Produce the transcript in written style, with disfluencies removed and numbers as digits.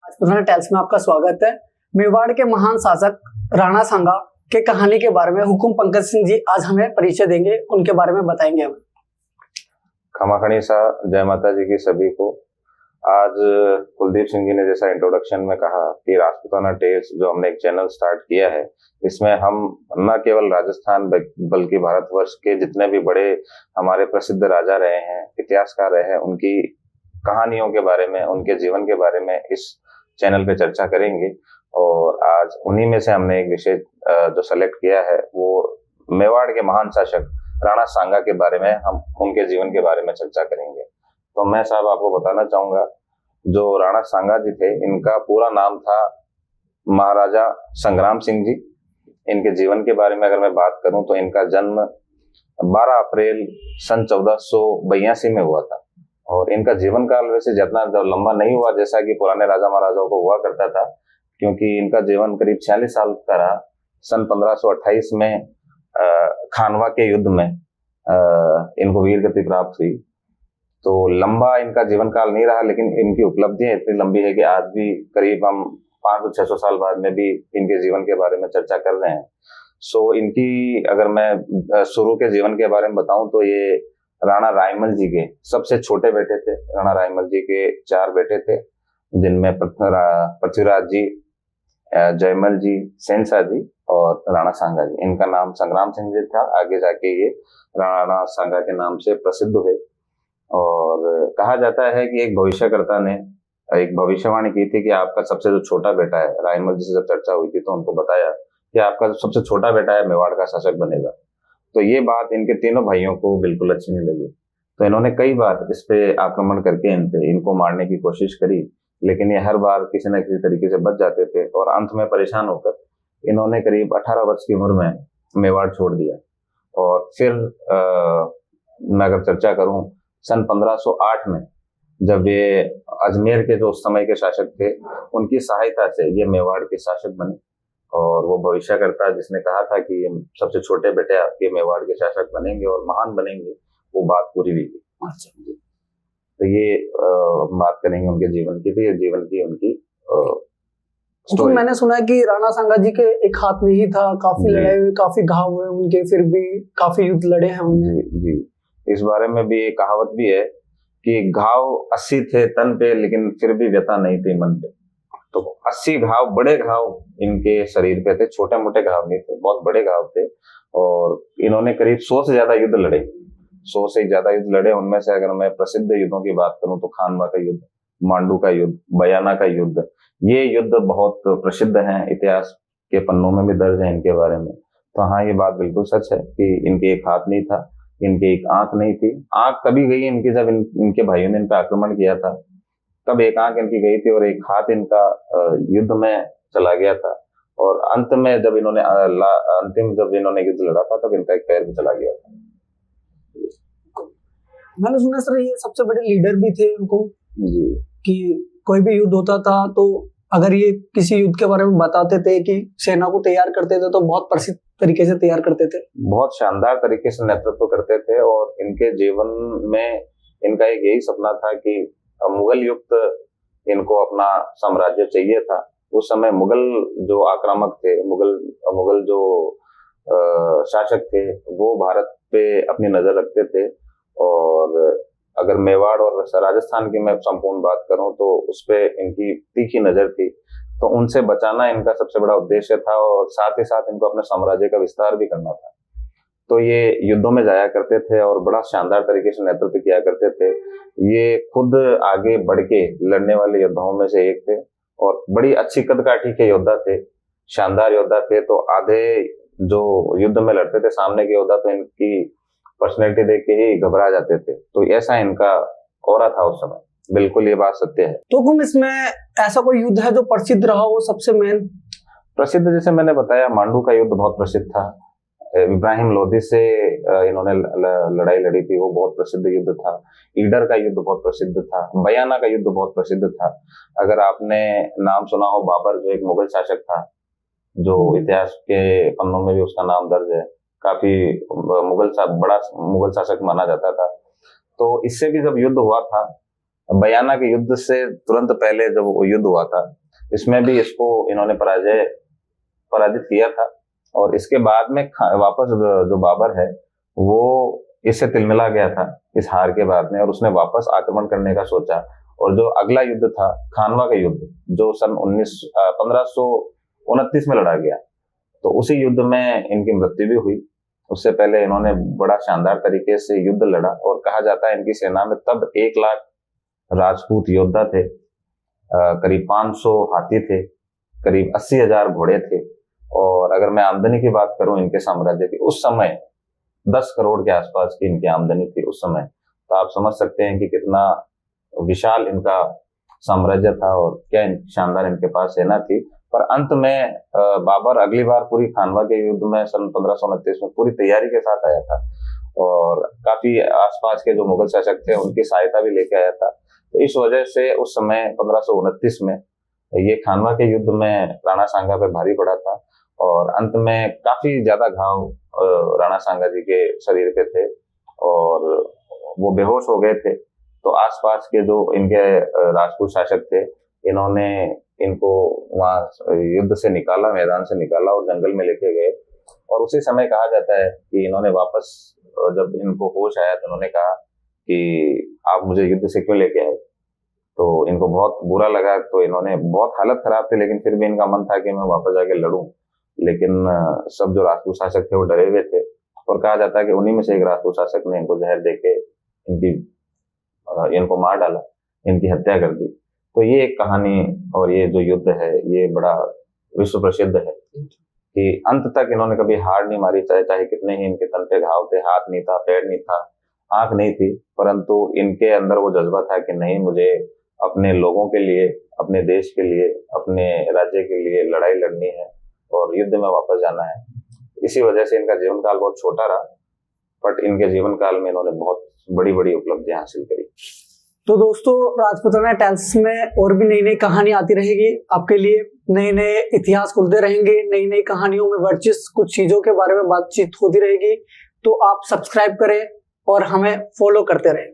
Rajputana tales में आपका स्वागत है। मेवाड़ के महान शासक राणा सांगा के कहानी के बारे में हुकुम पंकज सिंह जी आज हमें परिचय देंगे, उनके बारे में बताएंगे हमें। खमाखणी सा जय माता जी की सभी को। आज कुलदीप सिंह जी ने जैसा इंट्रोडक्शन में कहा कि राजपुताना टेल्स जो हमने एक चैनल स्टार्ट किया है, इसमें हम न केवल राजस्थान बल्कि भारतवर्ष के जितने भी बड़े हमारे प्रसिद्ध राजा रहे हैं, इतिहासकार रहे हैं, उनकी कहानियों के बारे में, उनके जीवन के बारे में इस चैनल पे चर्चा करेंगे। और आज उन्हीं में से हमने एक विषय जो सेलेक्ट किया है वो मेवाड़ के महान शासक राणा सांगा के बारे में, हम उनके जीवन के बारे में चर्चा करेंगे। तो मैं साहब आपको बताना चाहूंगा, जो राणा सांगा जी थे, इनका पूरा नाम था महाराजा संग्राम सिंह जी। इनके जीवन के बारे में अगर मैं बात करूं तो इनका जन्म 12 अप्रैल सन 1482 में हुआ था। और इनका जीवन काल वैसे जितना लंबा नहीं हुआ जैसा कि पुराने राजा महाराजाओं को हुआ करता था, क्योंकि इनका जीवन करीब 46 साल का रहा। सन 1528 में खानवा के युद्ध में इनको वीर गति प्राप्त हुई। तो लंबा इनका जीवन काल नहीं रहा, लेकिन इनकी उपलब्धियां इतनी लंबी है कि आज भी करीब हम 500-600 साल बाद में भी इनके जीवन के बारे में चर्चा कर रहे हैं। सो इनकी अगर मैं शुरू के जीवन के बारे में बताऊं तो ये राणा रायमल जी के सबसे छोटे बेटे थे। राणा रायमल जी के 4 बेटे थे, जिनमें पृथ्वीराज जी, जयमल जी, सेनसा जी और राणा सांगा जी। इनका नाम संग्राम सिंह जी था, आगे जाके ये राणा सांगा के नाम से प्रसिद्ध हुए। और कहा जाता है कि एक भविष्यकर्ता ने एक भविष्यवाणी की थी कि आपका सबसे जो छोटा बेटा है, रायमल जी से जब चर्चा हुई थी तो उनको बताया कि आपका जो सबसे छोटा बेटा है मेवाड़ का शासक बनेगा। तो ये बात इनके तीनों भाइयों को बिल्कुल अच्छी नहीं लगी, तो इन्होंने कई बार इस पे आक्रमण करके इनको मारने की कोशिश करी, लेकिन ये हर बार किसी न किसी तरीके से बच जाते थे। और अंत में परेशान होकर इन्होंने करीब 18 वर्ष की उम्र में मेवाड़ छोड़ दिया। और फिर मैं अगर चर्चा करूं, सन 1508 में जब ये अजमेर के जो उस समय के शासक थे, उनकी सहायता से ये मेवाड़ के शासक बने। और वो भविष्यकर्ता जिसने कहा था कि ये सबसे छोटे बेटे आपके मेवाड़ के शासक बनेंगे और महान बनेंगे, वो बात पूरी हुई थी। अच्छा, तो ये बात करेंगे उनके जीवन की, तो ये जीवन की उनकी तो मैंने सुना है कि राणा सांगा जी के एक हाथ में ही था, काफी लड़ाई हुई, काफी घाव हुए उनके, फिर भी काफी युद्ध लड़े हैं उन्होंने। जी, इस बारे में भी एक कहावत भी है कि घाव 80 थे तन पे, लेकिन फिर भी व्यथा नहीं थी मन पे। तो 80 घाव, बड़े घाव इनके शरीर पे थे, छोटे मोटे घाव नहीं थे, बहुत बड़े घाव थे। और इन्होंने करीब 100 से ज्यादा युद्ध लड़े, 100 से ज्यादा युद्ध लड़े। उनमें से अगर मैं प्रसिद्ध युद्धों की बात करूं तो खानवा का युद्ध, मांडू का युद्ध, बयाना का युद्ध, ये युद्ध बहुत प्रसिद्ध हैं, इतिहास के पन्नों में भी दर्ज है इनके बारे में। तो हाँ, ये बात बिल्कुल सच है कि इनके एक हाथ नहीं था, इनकी एक आंख नहीं थी। आंख तभी गई इनकी जब इनके भाइयों ने इन पर आक्रमण किया था, तब एक आंख इनकी गई थी और एक हाथ इनका युद्ध में चला गया था। और अंत में जब इन्होंने जब इन्होंने युद्ध लड़ा था, तब इनका एक पैर भी चला गया था। मैंने सुना सर ये सबसे बड़े लीडर भी थे उनको जी, कि कोई भी युद्ध होता था तो अगर ये किसी युद्ध के बारे में बताते थे कि सेना को तैयार करते थे तो बहुत प्रसिद्ध तरीके से तैयार करते थे, बहुत शानदार तरीके से नेतृत्व करते थे। और इनके जीवन में इनका एक यही सपना था कि मुगल युक्त इनको अपना साम्राज्य चाहिए था। उस समय मुगल जो आक्रामक थे, मुगल जो शासक थे, वो भारत पे अपनी नजर रखते थे। और अगर मेवाड़ और राजस्थान की मैं संपूर्ण बात करूं तो उस पे इनकी तीखी नजर थी। तो उनसे बचाना इनका सबसे बड़ा उद्देश्य था, और साथ ही साथ इनको अपने साम्राज्य का विस्तार भी करना था। तो ये युद्धों में जाया करते थे और बड़ा शानदार तरीके से नेतृत्व किया करते थे। ये खुद आगे बढ़ के लड़ने वाले योद्धाओं में से एक थे और बड़ी अच्छी कदकाठी के योद्धा थे, शानदार योद्धा थे। तो आधे जो युद्ध में लड़ते थे सामने के योद्धा, तो इनकी पर्सनैलिटी देख के ही घबरा जाते थे। तो ऐसा इनका ऑरा था उस समय। बिल्कुल, ये बात सत्य है। तो हम इसमें ऐसा कोई युद्ध है जो प्रसिद्ध रहा हो, सबसे मेन प्रसिद्ध? जैसे मैंने बताया, मांडू का युद्ध बहुत प्रसिद्ध था। इब्राहिम लोधी से इन्होंने लड़ाई लड़ी थी, वो बहुत प्रसिद्ध युद्ध था। ईडर का युद्ध बहुत प्रसिद्ध था। बयाना का युद्ध बहुत प्रसिद्ध था। अगर आपने नाम सुना हो बाबर, जो एक मुगल शासक था, जो इतिहास के पन्नों में भी उसका नाम दर्ज है, काफी बड़ा मुगल शासक माना जाता था। तो इससे भी जब युद्ध हुआ था बयाना के युद्ध से तुरंत पहले जब वो युद्ध हुआ था, इसमें भी इसको इन्होंने पराजित किया था। और इसके बाद में वापस जो बाबर है वो इससे तिलमिला गया था इस हार के बाद में, और उसने वापस आक्रमण करने का सोचा। और जो अगला युद्ध था खानवा का युद्ध, जो सन 1529 में लड़ा गया, तो उसी युद्ध में इनकी मृत्यु भी हुई। उससे पहले इन्होंने बड़ा शानदार तरीके से युद्ध लड़ा, और कहा जाता है इनकी सेना में तब 1 लाख राजपूत योद्धा थे, करीब 500 हाथी थे, करीब 80,000 घोड़े थे। और अगर मैं आमदनी की बात करूं इनके साम्राज्य की, उस समय 10 करोड़ के आसपास की इनकी आमदनी थी उस समय। तो आप समझ सकते हैं कि कितना विशाल इनका साम्राज्य था और क्या शानदार इनके पास सेना थी। पर अंत में बाबर अगली बार पूरी खानवा के युद्ध में सन 1529 में पूरी तैयारी के साथ आया था, और काफी आसपास के जो मुगल शासक थे उनकी सहायता भी लेके आया था। तो इस वजह से उस समय 1529 में ये खानवा के युद्ध में राणा सांगा पे भारी पड़ा था, और अंत में काफी ज्यादा घाव राणा सांगा जी के शरीर पे थे और वो बेहोश हो गए थे। तो आसपास के जो इनके राजपूत शासक थे, इन्होंने इनको वहां युद्ध से निकाला, मैदान से निकाला और जंगल में लेके गए। और उसी समय कहा जाता है कि इन्होंने वापस, जब इनको होश आया तो इन्होंने कहा कि आप मुझे युद्ध से क्यों लेके आए। तो इनको बहुत बुरा लगा, तो इन्होंने, बहुत हालत खराब थी लेकिन फिर भी इनका मन था कि मैं वापस जाके लड़ूं। लेकिन सब जो राजपूत शासक थे वो डरे हुए थे, और कहा जाता है कि उन्हीं में से एक राजपूत शासक ने इनको जहर देके इनको मार डाला, इनकी हत्या कर दी। तो ये एक कहानी और ये जो युद्ध है ये बड़ा विश्व प्रसिद्ध है कि अंत तक इन्होंने कभी हार नहीं मारी, चाहे कितने ही इनके तन पे घाव थे, हाथ नहीं था, पैर नहीं था, आंख नहीं थी, परंतु इनके अंदर वो जज्बा था कि नहीं, मुझे अपने लोगों के लिए, अपने देश के लिए, अपने राज्य के लिए लड़ाई लड़नी है और युद्ध में वापस जाना है। इसी वजह से इनका जीवन काल बहुत छोटा रहा, बट इनके जीवन काल में इन्होंने बहुत बड़ी बड़ी उपलब्धियां हासिल करी। तो दोस्तों, राजपूताना टेल्स में और भी नई नई कहानी आती रहेगी आपके लिए, नए नए इतिहास खुलते रहेंगे, नई नई कहानियों में वर्चस्व कुछ चीजों के बारे में बातचीत होती रहेगी। तो आप सब्सक्राइब करें और हमें फॉलो करते रहें।